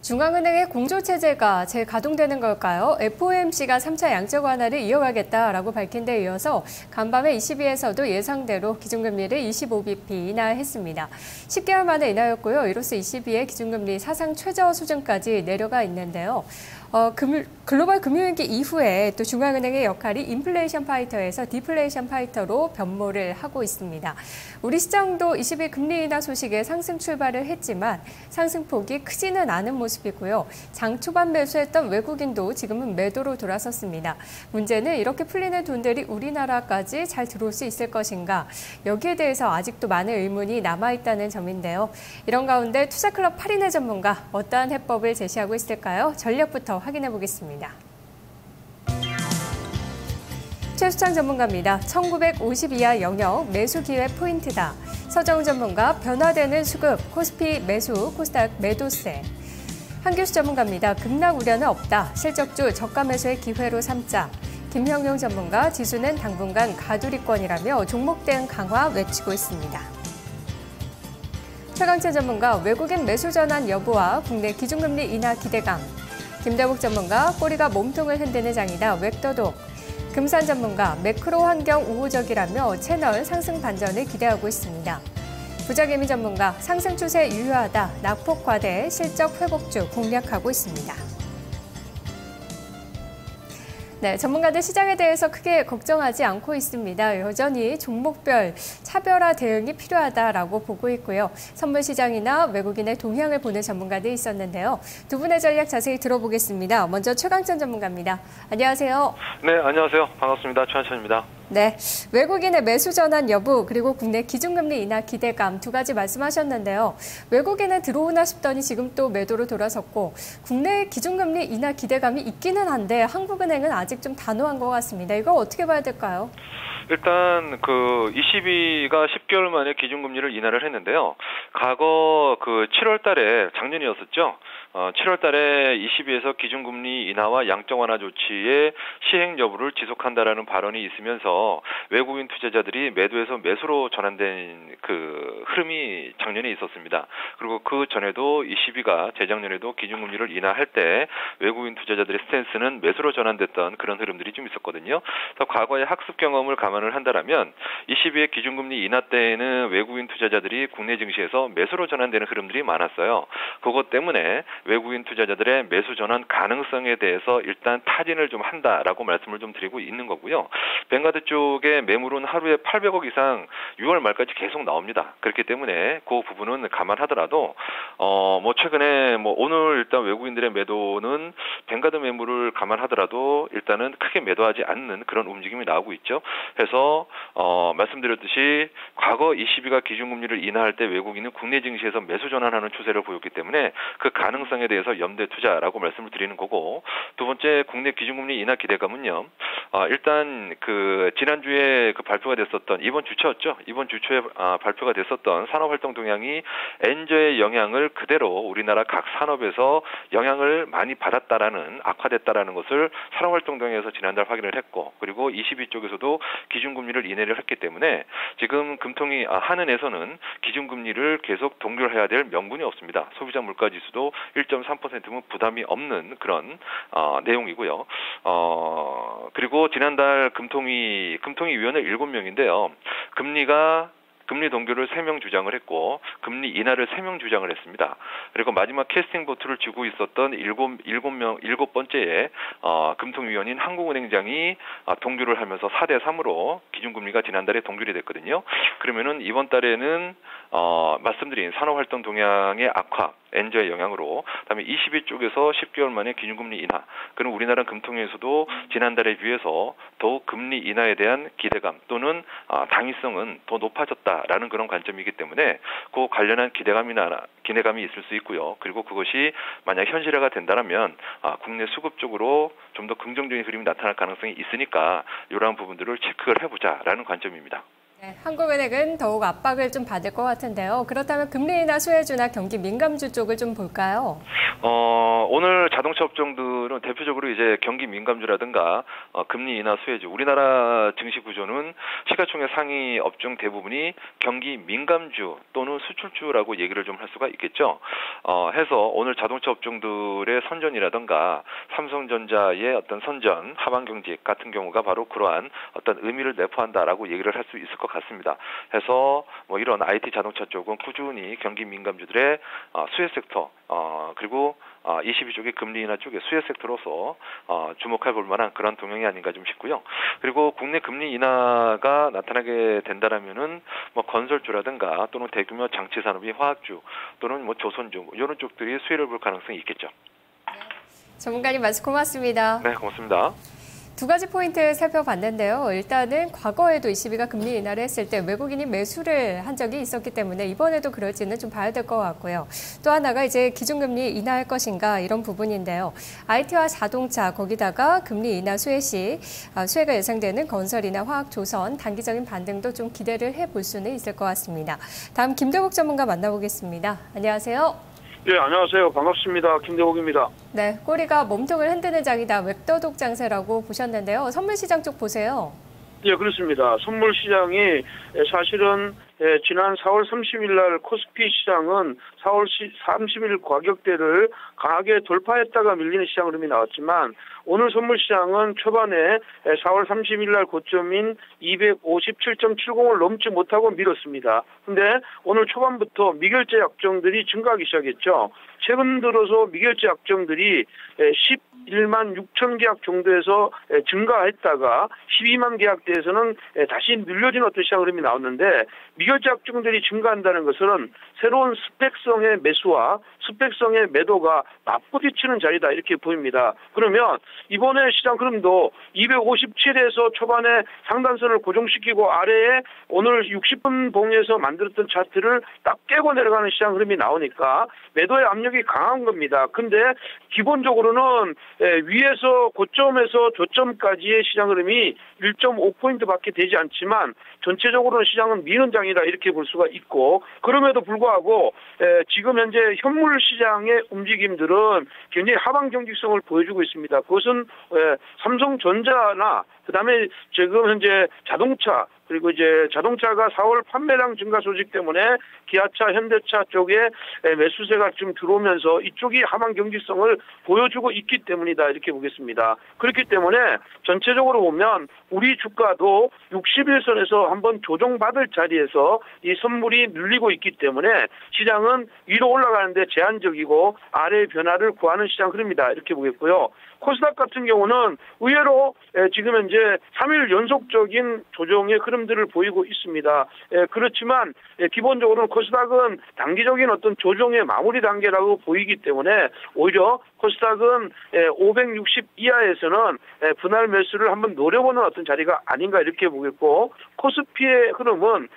중앙은행의 공조체제가 재가동되는 걸까요? FOMC가 3차 양적 완화를 이어가겠다라고 밝힌 데 이어서 간밤에 ECB에서도 예상대로 기준금리를 25bp 인하했습니다. 10개월 만에 인하였고요. 이로써 ECB의 기준금리 사상 최저 수준까지 내려가 있는데요. 글로벌 금융위기 이후에 또 중앙은행의 역할이 인플레이션 파이터에서 디플레이션 파이터로 변모를 하고 있습니다. 우리 시장도 ECB 금리 인하 소식에 상승 출발을 했지만 상승폭이 크지는 않은 모습이고요. 장 초반 매수했던 외국인도 지금은 매도로 돌아섰습니다. 문제는 이렇게 풀리는 돈들이 우리나라까지 잘 들어올 수 있을 것인가? 여기에 대해서 아직도 많은 의문이 남아있다는 점인데요. 이런 가운데 투자클럽 8인의 전문가 어떠한 해법을 제시하고 있을까요? 전략부터 확인해 보겠습니다. 최수창 전문가입니다. 1950 이하 영역 매수 기회 포인트다. 서정훈 전문가 변화되는 수급 코스피 매수 코스닥 매도세. 한교수 전문가입니다. 급락 우려는 없다. 실적주 저가 매수의 기회로 삼자. 김형용 전문가 지수는 당분간 가두리권이라며 종목 대응 강화 외치고 있습니다. 최강채 전문가 외국인 매수 전환 여부와 국내 기준금리 인하 기대감. 김대복 전문가 꼬리가 몸통을 흔드는 장이다. 웹더독. 금산 전문가 매크로 환경 우호적이라며 채널 상승 반전을 기대하고 있습니다. 부자개미 전문가 상승 추세 유효하다. 낙폭 과대 실적 회복주 공략하고 있습니다. 네, 전문가들 시장에 대해서 크게 걱정하지 않고 있습니다. 여전히 종목별 차별화 대응이 필요하다라고 보고 있고요. 선물 시장이나 외국인의 동향을 보는 전문가들이 있었는데요. 두 분의 전략 자세히 들어보겠습니다. 먼저 최강찬 전문가입니다. 안녕하세요. 네, 안녕하세요. 반갑습니다. 최한찬입니다. 네, 외국인의 매수 전환 여부 그리고 국내 기준금리 인하 기대감 두 가지 말씀하셨는데요. 외국인은 들어오나 싶더니 지금 또 매도로 돌아섰고 국내 기준금리 인하 기대감이 있기는 한데 한국은행은 아직 좀 단호한 것 같습니다. 이거 어떻게 봐야 될까요? 일단 ECB가 10개월 만에 기준금리를 인하를 했는데요. 과거 7월 달에 작년이었었죠. 7월 달에 ECB에서 기준금리 인하와 양적 완화 조치의 시행 여부를 지속한다라는 발언이 있으면서 외국인 투자자들이 매도에서 매수로 전환된 흐름이 작년에 있었습니다. 그리고 그 전에도 ECB가 재작년에도 기준금리를 인하할 때 외국인 투자자들의 스탠스는 매수로 전환됐던 그런 흐름들이 좀 있었거든요. 그래서 과거의 학습 경험을 감안을 한다라면 ECB의 기준금리 인하 때에는 외국인 투자자들이 국내 증시에서 매수로 전환되는 흐름들이 많았어요. 그것 때문에 외국인 투자자들의 매수 전환 가능성에 대해서 일단 타진을 좀 한다라고 말씀을 좀 드리고 있는 거고요. 뱅가드 쪽에 매물은 하루에 800억 이상 6월 말까지 계속 나옵니다. 그렇기 때문에 그 부분은 감안하더라도 최근에 오늘 일단 외국인들의 매도는 뱅가드 매물을 감안하더라도 일단은 크게 매도하지 않는 그런 움직임이 나오고 있죠. 그래서 말씀드렸듯이 과거 ECB가 기준금리를 인하할 때 외국인은 국내 증시에서 매수 전환하는 추세를 보였기 때문에 그 가능성에 대해서 염두에 투자라고 말씀을 드리는 거고, 두 번째 국내 기준금리 인하 기대감은요. 일단 지난주에 발표가 됐었던 이번 주초였죠. 이번 주초에 발표가 됐었던 산업활동 동향이 엔저의 영향을 그대로 우리나라 각 산업에서 영향을 많이 받았다라는 악화됐다라는 것을 산업활동 동향에서 지난달 확인을 했고, 그리고 ECB 쪽에서도 기준금리를 인하를 했기 때문에 지금 한은에서는 기준금리를 계속 동결해야 될 명분이 없습니다. 소비자 물가지수도 1.3%면 부담이 없는 그런 내용이고요. 그리고 지난달 금통위원회 7명인데요. 금리 동결을 3명 주장을 했고 금리 인하를 3명 주장을 했습니다. 그리고 마지막 캐스팅 보트를 쥐고 있었던 7번째에 금통위원인 한국은행장이 동결을 하면서 4대3으로 기준금리가 지난달에 동결이 됐거든요. 그러면은 이번 달에는 말씀드린 산업활동 동향의 악화, 엔저의 영향으로, 그다음에 ECB 쪽에서 10개월 만에 기준금리 인하, 그럼 우리나라 금통위에서도 지난달에 비해서 더욱 금리 인하에 대한 기대감 또는 당위성은 더 높아졌다라는 그런 관점이기 때문에 그 관련한 기대감이 있을 수 있고요. 그리고 그것이 만약 현실화가 된다면 국내 수급 쪽으로 좀 더 긍정적인 흐름이 나타날 가능성이 있으니까 이러한 부분들을 체크를 해보자라는 관점입니다. 네, 한국은행은 더욱 압박을 좀 받을 것 같은데요. 그렇다면 금리 인하 수혜주나 경기 민감주 쪽을 좀 볼까요? 오늘 자동차 업종들은 대표적으로 이제 경기 민감주라든가 금리 인하 수혜주, 우리나라 증시 구조는 시가총액 상위 업종 대부분이 경기 민감주 또는 수출주라고 얘기를 좀 할 수가 있겠죠. 해서 오늘 자동차 업종들의 선전이라든가 삼성전자의 어떤 선전, 하반경직 같은 경우가 바로 그러한 어떤 의미를 내포한다라고 얘기를 할 수 있을 것 같습니다. 해서 뭐 이런 IT 자동차 쪽은 꾸준히 경기 민감주들의 수혜 섹터, 그리고 22쪽의 금리 인하 쪽의 수혜 섹터로서 주목해 볼 만한 그런 동향이 아닌가 좀 싶고요. 그리고 국내 금리 인하가 나타나게 된다라면은 뭐 건설주라든가 또는 대규모 장치 산업이 화학주 또는 뭐 조선주 이런 쪽들이 수혜를 볼 가능성이 있겠죠. 전문가님 말씀 고맙습니다. 네, 고맙습니다. 두 가지 포인트 살펴봤는데요. 일단은 과거에도 ECB가 금리 인하를 했을 때 외국인이 매수를 한 적이 있었기 때문에 이번에도 그럴지는 좀 봐야 될 것 같고요. 또 하나가 이제 기준금리 인하할 것인가 이런 부분인데요. IT와 자동차 거기다가 금리 인하 수혜 시 수혜가 예상되는 건설이나 화학, 조선 단기적인 반등도 좀 기대를 해볼 수는 있을 것 같습니다. 다음 김대국 전문가 만나보겠습니다. 안녕하세요. 네, 안녕하세요. 반갑습니다. 김대국입니다. 네, 꼬리가 몸통을 흔드는 장이다. 웹더독 장세라고 보셨는데요. 선물시장 쪽 보세요. 예, 그렇습니다. 선물시장이 사실은 지난 4월 30일 날 코스피 시장은 4월 30일 가격대를 강하게 돌파했다가 밀리는 시장 흐름이 나왔지만 오늘 선물시장은 초반에 4월 30일 날 고점인 257.70을 넘지 못하고 밀었습니다. 근데 오늘 초반부터 미결제 약정들이 증가하기 시작했죠. 최근 들어서 미결제 약정들이 11만 6천 계약 정도에서 증가했다가 12만 계약대에서는 다시 늘려진 어떤 시장 흐름이 나왔는데 미결제 약정들이 증가한다는 것은 새로운 스펙성의 매수와 스펙성의 매도가 맞부딪히는 자리다 이렇게 보입니다. 그러면 이번에 시장 흐름도 257에서 초반에 상단선을 고정시키고 아래에 오늘 60분 봉에서 만들었던 차트를 딱 깨고 내려가는 시장 흐름이 나오니까 매도의 압력이 강한 겁니다. 근데 기본적으로는 위에서 고점에서 저점까지의 시장 흐름이 1.5포인트밖에 되지 않지만 전체적으로는 시장은 미는 장이다 이렇게 볼 수가 있고 그럼에도 불구하고 지금 현재 현물 시장의 움직임들은 굉장히 하방 경직성을 보여주고 있습니다. 그것은 삼성전자나 그다음에 지금 현재 자동차 그리고 이제 자동차가 4월 판매량 증가 소식 때문에 기아차, 현대차 쪽에 매수세가 좀 들어오면서 이쪽이 하방 경직성을 보여주고 있기 때문이다 이렇게 보겠습니다. 그렇기 때문에 전체적으로 보면 우리 주가도 61선에서 한번 조정받을 자리에서 이 선물이 눌리고 있기 때문에 시장은 위로 올라가는데 제한적이고 아래의 변화를 구하는 시장 흐름이다 이렇게 보겠고요. 코스닥 같은 경우는 의외로 지금 현재 3일 연속적인 조정의 흐름들을 보이고 있습니다. 그렇지만 기본적으로는 코스닥은 단기적인 어떤 조정의 마무리 단계라고 보이기 때문에 오히려 코스닥은 560 이하에서는 분할 매수를 한번 노려보는 어떤 자리가 아닌가 이렇게 보겠고 코스피의 흐름은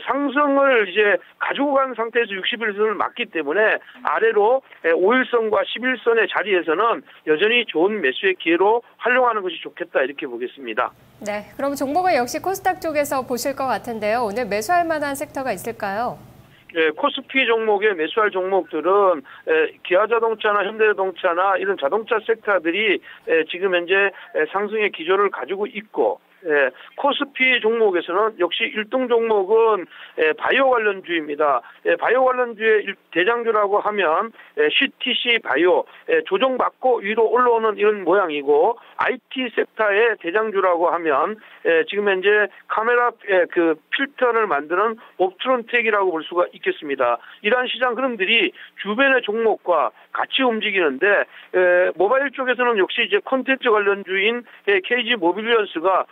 상승을 이제 가지고 간 상태에서 61선을 맞기 때문에 아래로 5일선과 11선의 자리에서는 여전히 좋은 매수의 기회로 활용하는 것이 좋겠다 이렇게 보겠습니다. 네, 그럼 종목은 역시 코스닥 쪽에서 보실 것 같은데요. 오늘 매수할 만한 섹터가 있을까요? 코스피 종목에 매수할 종목들은 기아자동차나 현대자동차나 이런 자동차 섹터들이 지금 현재 상승의 기조를 가지고 있고 코스피 종목에서는 역시 1등 종목은 바이오 관련주입니다. 바이오 관련주의 대장주라고 하면 CTC 바이오 조정받고 위로 올라오는 이런 모양이고 IT 섹터의 대장주라고 하면 지금 현재 카메라 그 필터를 만드는 옵트론텍이라고 볼 수가 있겠습니다. 이러한 시장 흐름들이 주변의 종목과 같이 움직이는데 모바일 쪽에서는 역시 이제 콘텐츠 관련주인 KG 모빌리언스가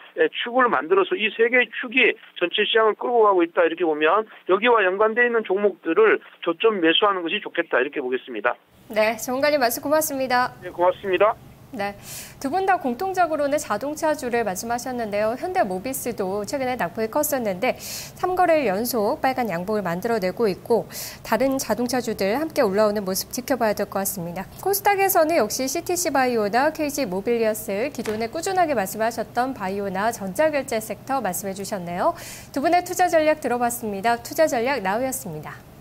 축을 만들어서 이 세 개의 축이 전체 시장을 끌고 가고 있다 이렇게 보면 여기와 연관되어 있는 종목들을 저점 매수하는 것이 좋겠다 이렇게 보겠습니다. 네, 전문가님 말씀 고맙습니다. 네, 고맙습니다. 네, 두 분 다 공통적으로는 자동차주를 말씀하셨는데요. 현대모비스도 최근에 낙폭이 컸었는데 3거래일 연속 빨간 양봉을 만들어내고 있고 다른 자동차주들 함께 올라오는 모습 지켜봐야 될 것 같습니다. 코스닥에서는 역시 CTC바이오나 KG모빌리어스, 기존에 꾸준하게 말씀하셨던 바이오나 전자결제 섹터 말씀해 주셨네요. 두 분의 투자 전략 들어봤습니다. 투자 전략 나우였습니다.